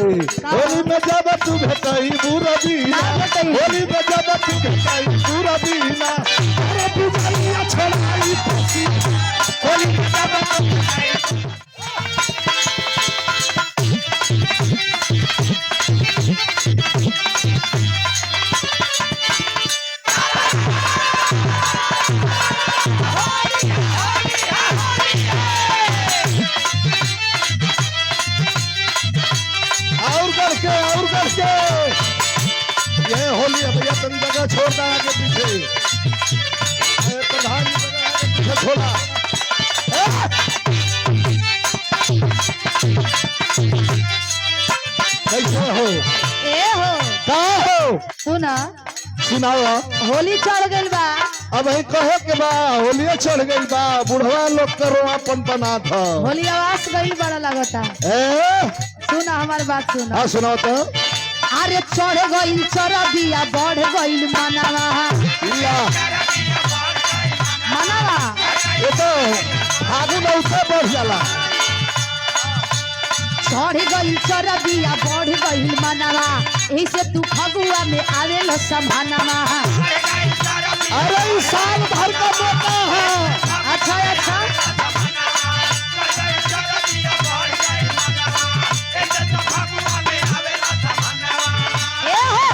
होली में जब तू भेटई बुरा बीना होली में जब तू भेटई बुरा बीना अरे बिजलिया छोड़ाई खुशी होली में जब तू और करके ये होली है भैया तुम जगह छोड़ना आगे पीछे प्रधान जगह आगे पीछे छोड़ा कैसे हो ए हो का हो सुना सुनाओ होली चढ़ गइल बा अब ही कहे के बा होलिया चढ़ गई बा बुढ़वा लोग करो अपन बना था होली आवाज गइल बड़ा लगता सुना हमारी बात सुना हाँ सुनाओ तो अरे चढ़ गइल चरबिया बढ़ गइल मनावा मनावा ये तो आगे में उसे बढ़ जाला चढ़ गइल चरबिया बढ़ गइल मनावा यही से तू फगुआ में आवेल समानवा अरे इस साल भर का मौका है अच्छा अच्छा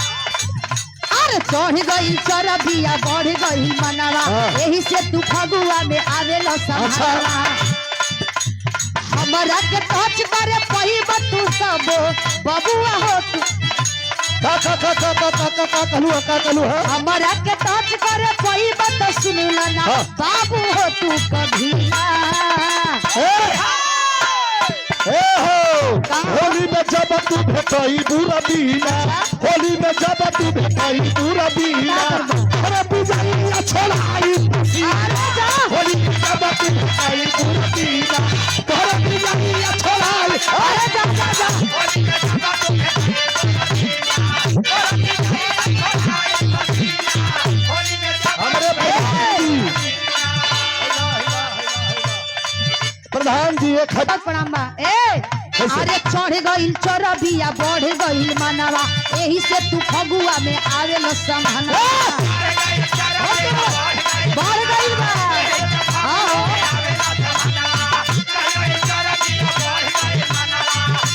अरे चढ़ गइल चरबिया बढ़ गइल मनावा यही से तू फगुआ में आवेल समानवा हमरा के टच करे पहिब तू सब बबुआ हो तू का कहलू है हमरा के टच करे पहिब तो सुन ना बाबू हो तू कभी ना होली में जब तू भेटई बुरा बीना होली में जब तू भेटई बुरा बीना अरे बिजलिया छोड़ाई होली में जब तू भेटई बुरा बीना अरे बिजलिया छोड़ाई अरे जा हमारे प्रधान जी एक प्रणाम बा ए अरे चढ़ गइल चरबिया बढ़ गइल मनावा यही से तू फगुआ में आवेल समानवा बढ़ गइल बा हां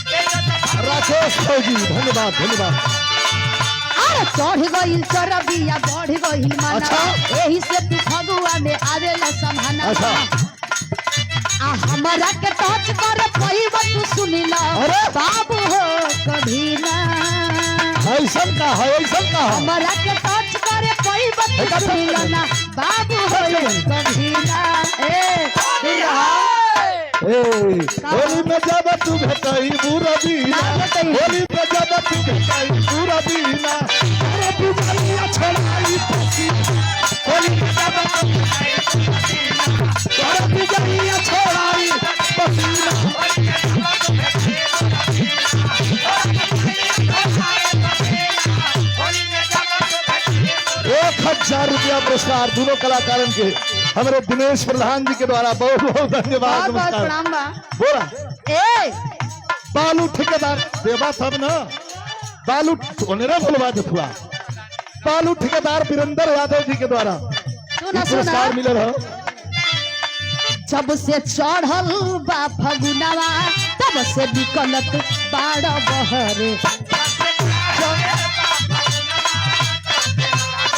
राकेश फौजी धन्यवाद धन्यवाद अरे चढ़ गइल चरबिया बढ़ गइल मनावा अच्छा। यही से तू फगुआ में आवेल समानवा अच्छा। आ हमरा के टच करे पहिब तू सुनिला अरे। बाबू हो कभी ना ऐसन का है ऐसन का है हमरा के टच करे पहिब तू सुनिला ना बाबू हो कभी ना होली में जब तू भेटई बुरा बीना होली में जब तू भेटई बुरा बीना अरे बिजलिया छोड़ाई खुशी होली में जब तू भेटई अरे बिजलिया छोड़ाई पसीना 1000 रुपया पुरस्कार दोनों कलाकारों के हमारे दिनेश प्रधान जी के द्वारा बहुत बहुत धन्यवाद बोला ए बालू ठेकेदार देवा था ना बालू ओनेरा बोलवा दे हुआ बालू ठेकेदार वीरेंद्र यादव जी के द्वारा पुरस्कार मिले रहा जब से चढ़ल बा फगुनवा तब से निकलत बाड़ बहरे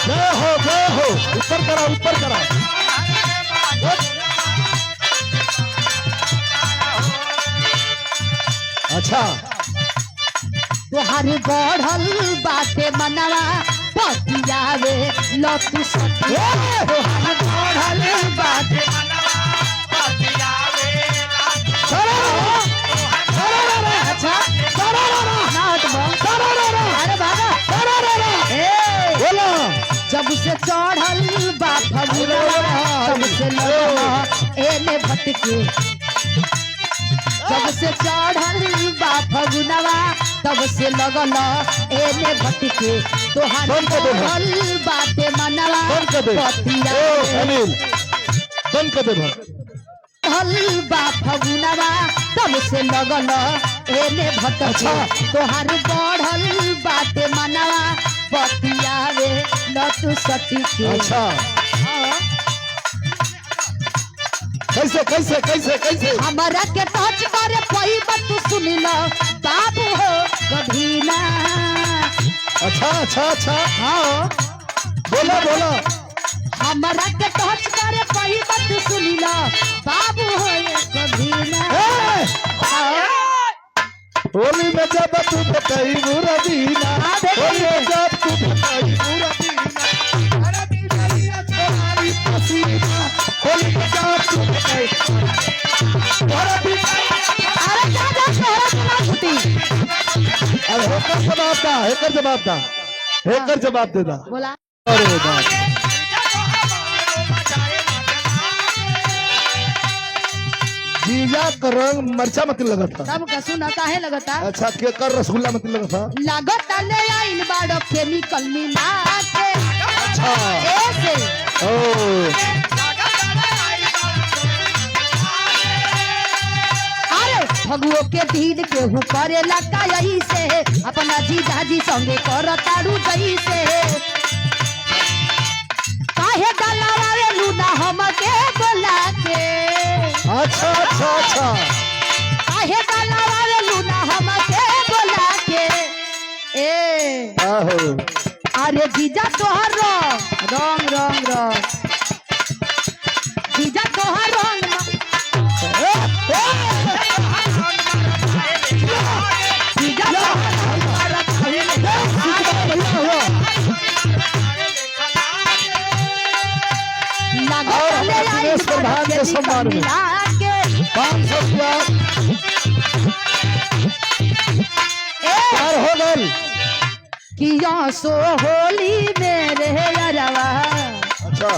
जय हो ऊपर करा अच्छा तुहार बढ़ल बाटे मनवा पतियावे लतू सती तुहार बढ़ल बाटे अच्छा अरे बाबा जब से चढ़ल बा फगुनवा तब से लगला एने भटके जब से चढ़ल बा फगुनवा तब से लगल एने भटके तोहार बढ़ल बाटे मनवा पतिया बंद कर दे हल बा फगुनवा तब से लगल एने भटके अच्छा। तोहार बढ़ल बाटे मनवा बतियावे न तू सटी के अच्छा कैसे कैसे कैसे कैसे हमारा के टच करे पई तू सुन लो बाबू हो कभीना अच्छा अच्छा अच्छा हाँ बोलो बोलो हमारा के टच करे पई तू सुन लो बाबू हो ये कभीना ए! होली में जब तू भेटाई बुरा दीना हाँ, भेटाई। होली में जब तू भेटाई बुरा दीना अरे दीना छोड़ी पसीना होली में जब तू भेटाई बुरा दीना अरे जा जा शहर से ना छुटी अरे हेकर जवाब दे दा बोला अरे बाप जीजा का रंग मरचा मत लगा था सब का सुना काहे लगता अच्छा के कर रसगुल्ला मत लगा था लगता ले आइन बाड़ो केमिकल मिला के अच्छा ऐसे ओ अरे फगुओ के दिन के हु करे लगा यही से अपना जीजा जी संगे कर तारू जई से काहे गलावे लूना हमके बोला के अच्छा अच्छा अच्छा काहे गलावे लूना हमके बोला के ए आहो अरे जीजा तोहर रंग रंग रंग जीजा तोहर रंग जीजा दिनेश प्रधान के सम्मान में 500 रुपया हो गल किया सो होली मेरे अरवा अच्छा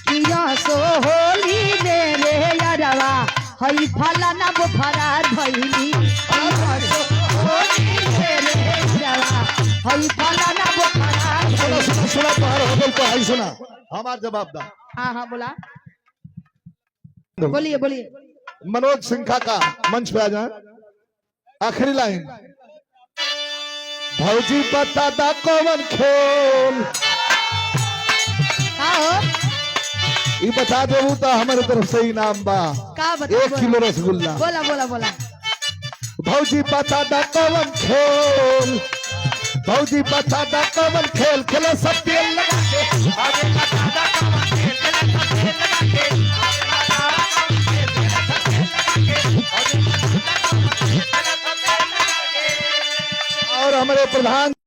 किया सो होली मेरे अरवा हई फलाना बुफरा धैली किया सो होली मेरे अरवा हई फलाना बुफरा सुना सुना सुना तोहर हो गल तो है सुना हमार जवाब दा हाँ हाँ बोला बोलिए बोलिए मनोज सिंघा का मंच पे आ जाए आखिरी लाइन भौजी बता दा कौन खेल का हो ये बता देबू तो हमारे तरफ से इनाम बा का बता 1 किलो रसगुल्ला बोला बोला बोला भौजी बता दा कौन खेल भौजी बता दा कौन खेल खेले सब तेल लगा के आगे बता दा कौन खेल खेले सब तेल लगा के और हमारे प्रधान